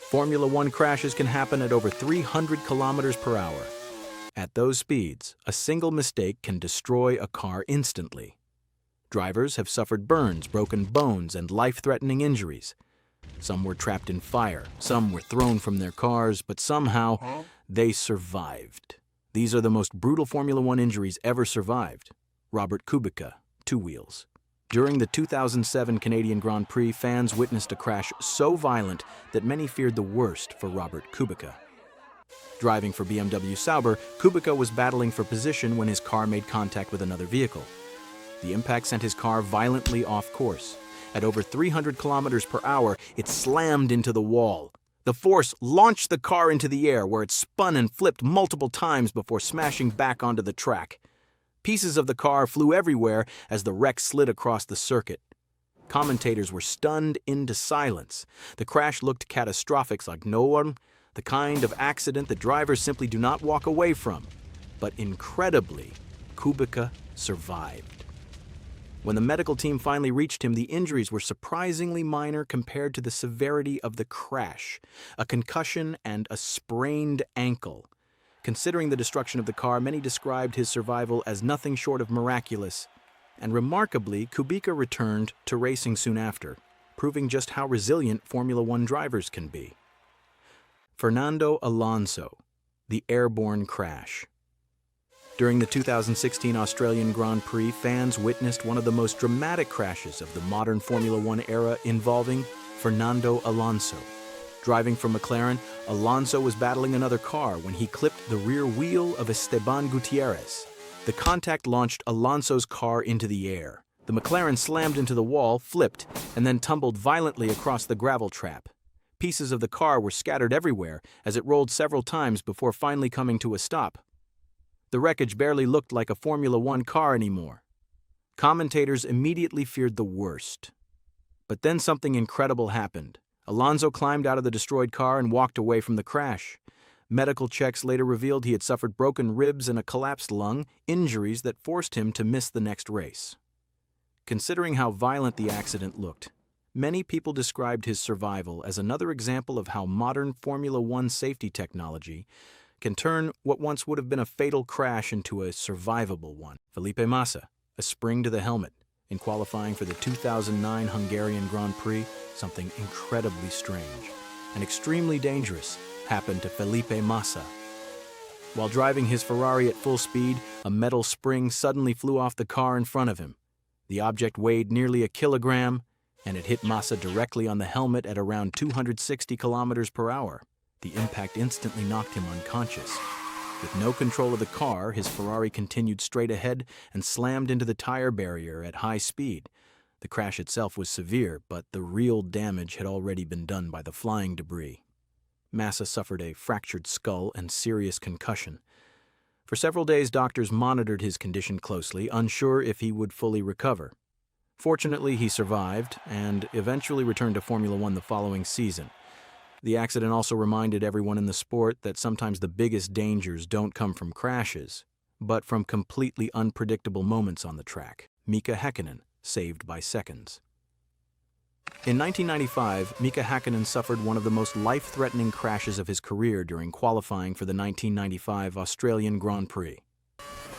Formula One crashes can happen at over 300 kilometers per hour. At those speeds, a single mistake can destroy a car instantly. Drivers have suffered burns, broken bones, and life-threatening injuries. Some were trapped in fire, some were thrown from their cars, but somehow they survived. These are the most brutal Formula One injuries ever survived. Robert Kubica, 2 wheels. During the 2007 Canadian Grand Prix, fans witnessed a crash so violent that many feared the worst for Robert Kubica. Driving for BMW Sauber, Kubica was battling for position when his car made contact with another vehicle. The impact sent his car violently off course. At over 300 kilometers per hour, it slammed into the wall. The force launched the car into the air, where it spun and flipped multiple times before smashing back onto the track. Pieces of the car flew everywhere as the wreck slid across the circuit. Commentators were stunned into silence. The crash looked catastrophic, like the kind of accident that drivers simply do not walk away from. But incredibly, Kubica survived. When the medical team finally reached him, the injuries were surprisingly minor compared to the severity of the crash: a concussion and a sprained ankle. Considering the destruction of the car, many described his survival as nothing short of miraculous. And remarkably, Kubica returned to racing soon after, proving just how resilient Formula One drivers can be. Fernando Alonso, the Airborne crash. During the 2016 Australian Grand Prix, fans witnessed one of the most dramatic crashes of the modern Formula One era, involving Fernando Alonso. Driving for McLaren, Alonso was battling another car when he clipped the rear wheel of Esteban Gutierrez. The contact launched Alonso's car into the air. The McLaren slammed into the wall, flipped, and then tumbled violently across the gravel trap. Pieces of the car were scattered everywhere as it rolled several times before finally coming to a stop. The wreckage barely looked like a Formula One car anymore. Commentators immediately feared the worst. But then something incredible happened. Alonso climbed out of the destroyed car and walked away from the crash. Medical checks later revealed he had suffered broken ribs and a collapsed lung, injuries that forced him to miss the next race. Considering how violent the accident looked, many people described his survival as another example of how modern Formula One safety technology can turn what once would have been a fatal crash into a survivable one. Felipe Massa, a spring to the helmet. In qualifying for the 2009 Hungarian Grand Prix, something incredibly strange and extremely dangerous happened to Felipe Massa. While driving his Ferrari at full speed, a metal spring suddenly flew off the car in front of him. The object weighed nearly a kilogram, and it hit Massa directly on the helmet at around 260 kilometers per hour. The impact instantly knocked him unconscious. With no control of the car, his Ferrari continued straight ahead and slammed into the tire barrier at high speed. The crash itself was severe, but the real damage had already been done by the flying debris. Massa suffered a fractured skull and serious concussion. For several days, doctors monitored his condition closely, unsure if he would fully recover. Fortunately, he survived and eventually returned to Formula One the following season. The accident also reminded everyone in the sport that sometimes the biggest dangers don't come from crashes, but from completely unpredictable moments on the track. Mika Hecinan, saved by seconds. In 1995, Mika Hecinan suffered one of the most life-threatening crashes of his career during qualifying for the 1995 Australian Grand Prix.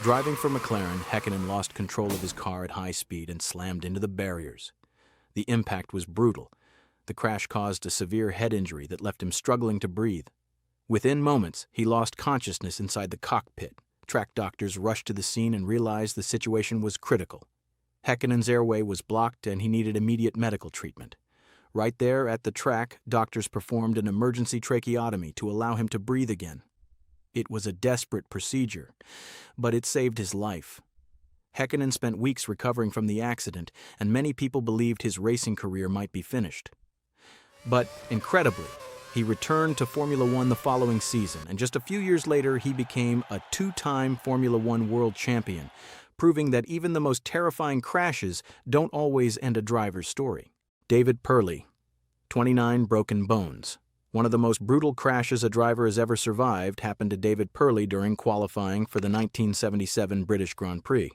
Driving for McLaren, Hecinan lost control of his car at high speed and slammed into the barriers. The impact was brutal. The crash caused a severe head injury that left him struggling to breathe. Within moments, he lost consciousness inside the cockpit. Track doctors rushed to the scene and realized the situation was critical. Hecinan's airway was blocked and he needed immediate medical treatment. Right there at the track, doctors performed an emergency tracheotomy to allow him to breathe again. It was a desperate procedure, but it saved his life. Hecinan spent weeks recovering from the accident, and many people believed his racing career might be finished. But, incredibly, he returned to Formula One the following season, and just a few years later he became a 2-time Formula One world champion, proving that even the most terrifying crashes don't always end a driver's story. David Pearly, 29 broken bones. One of the most brutal crashes a driver has ever survived happened to David Pearly during qualifying for the 1977 British Grand Prix.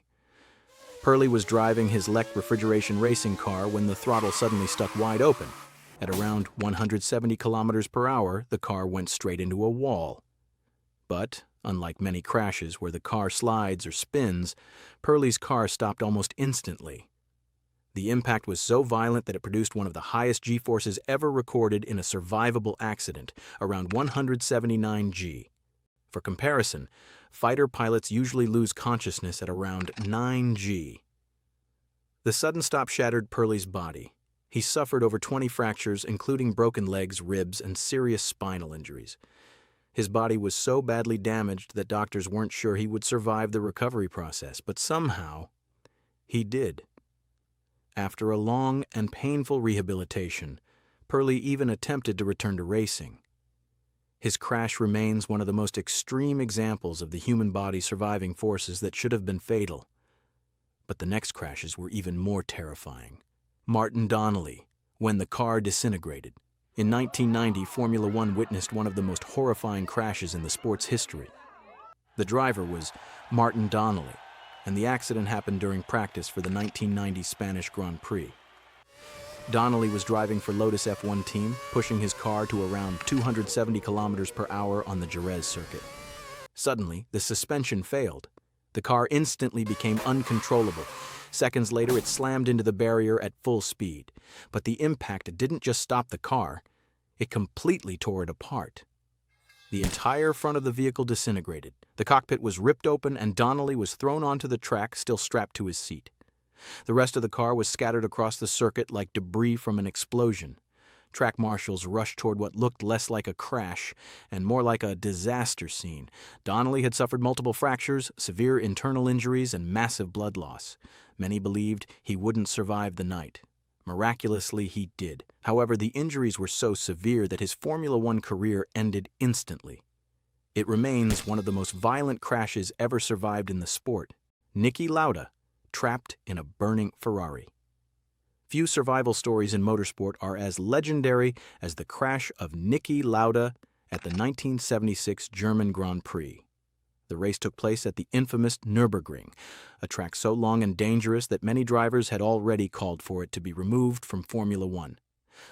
Pearly was driving his Lech refrigeration racing car when the throttle suddenly stuck wide open. At around 170 kilometers per hour, the car went straight into a wall. But, unlike many crashes where the car slides or spins, Pearly's car stopped almost instantly. The impact was so violent that it produced one of the highest G-forces ever recorded in a survivable accident, around 179 G. For comparison, fighter pilots usually lose consciousness at around 9 G. The sudden stop shattered Pearly's body. He suffered over 20 fractures, including broken legs, ribs, and serious spinal injuries. His body was so badly damaged that doctors weren't sure he would survive the recovery process, but somehow, he did. After a long and painful rehabilitation, Pearly even attempted to return to racing. His crash remains one of the most extreme examples of the human body surviving forces that should have been fatal. But the next crashes were even more terrifying. Donnelly, when the car disintegrated. In 1990, Formula One witnessed one of the most horrifying crashes in the sport's history. The driver was Donnelly, and the accident happened during practice for the 1990 Spanish Grand Prix. Donnelly was driving for Lotus F1 team, pushing his car to around 270 kilometers per hour on the Jerez circuit. Suddenly, the suspension failed. The car instantly became uncontrollable. Seconds later, it slammed into the barrier at full speed. But the impact didn't just stop the car, it completely tore it apart. The entire front of the vehicle disintegrated. The cockpit was ripped open and Donnelly was thrown onto the track, still strapped to his seat. The rest of the car was scattered across the circuit like debris from an explosion. Track marshals rushed toward what looked less like a crash and more like a disaster scene. Donnelly had suffered multiple fractures, severe internal injuries, and massive blood loss. Many believed he wouldn't survive the night. Miraculously, he did. However, the injuries were so severe that his Formula One career ended instantly. It remains one of the most violent crashes ever survived in the sport. Nikki Laua, trapped in a burning Ferrari. Few survival stories in motorsport are as legendary as the crash of Nikki Laua at the 1976 German Grand Prix. The race took place at the infamous Nürburgring, a track so long and dangerous that many drivers had already called for it to be removed from Formula One.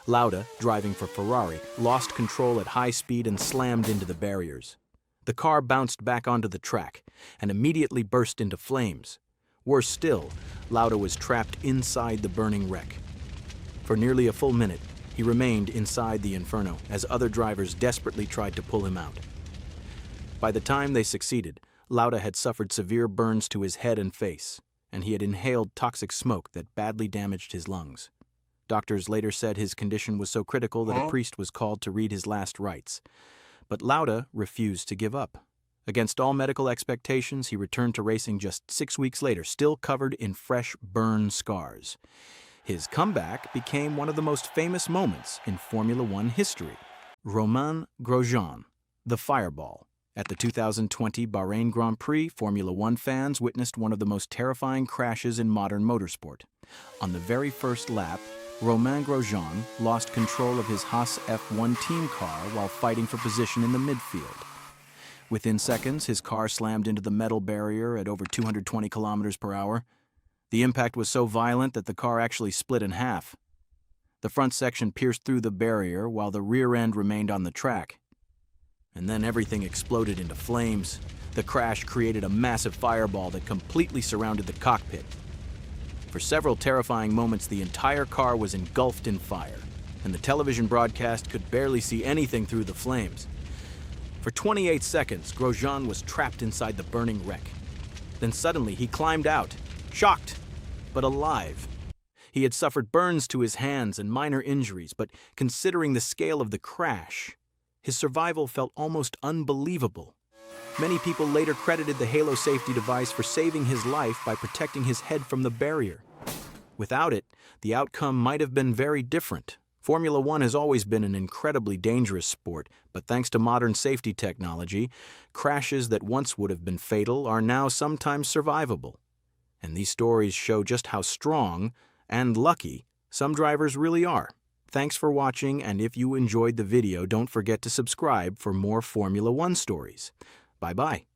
Laua, driving for Ferrari, lost control at high speed and slammed into the barriers. The car bounced back onto the track and immediately burst into flames. Worse still, Laua was trapped inside the burning wreck. For nearly a full minute, he remained inside the inferno as other drivers desperately tried to pull him out. By the time they succeeded, Laua had suffered severe burns to his head and face, and he had inhaled toxic smoke that badly damaged his lungs. Doctors later said his condition was so critical that a priest was called to read his last rites. But Laua refused to give up. Against all medical expectations, he returned to racing just 6 weeks later, still covered in fresh burn scars. His comeback became one of the most famous moments in Formula One history. Grojan, the fireball. At the 2020 Bahrain Grand Prix, Formula One fans witnessed one of the most terrifying crashes in modern motorsport. On the very first lap, Grojan lost control of his Haas F1 team car while fighting for position in the midfield. Within seconds, his car slammed into the metal barrier at over 220 kilometers per hour. The impact was so violent that the car actually split in half. The front section pierced through the barrier while the rear end remained on the track. And then everything exploded into flames. The crash created a massive fireball that completely surrounded the cockpit. For several terrifying moments, the entire car was engulfed in fire, and the television broadcast could barely see anything through the flames. For 28 seconds, Grojan was trapped inside the burning wreck. Then suddenly he climbed out, shocked, but alive. He had suffered burns to his hands and minor injuries, but considering the scale of the crash, his survival felt almost unbelievable. Many people later credited the Halo safety device for saving his life by protecting his head from the barrier. Without it, the outcome might have been very different. Formula One has always been an incredibly dangerous sport, but thanks to modern safety technology, crashes that once would have been fatal are now sometimes survivable. And these stories show just how strong and lucky some drivers really are. Thanks for watching, and if you enjoyed the video, don't forget to subscribe for more Formula One stories. Bye-bye.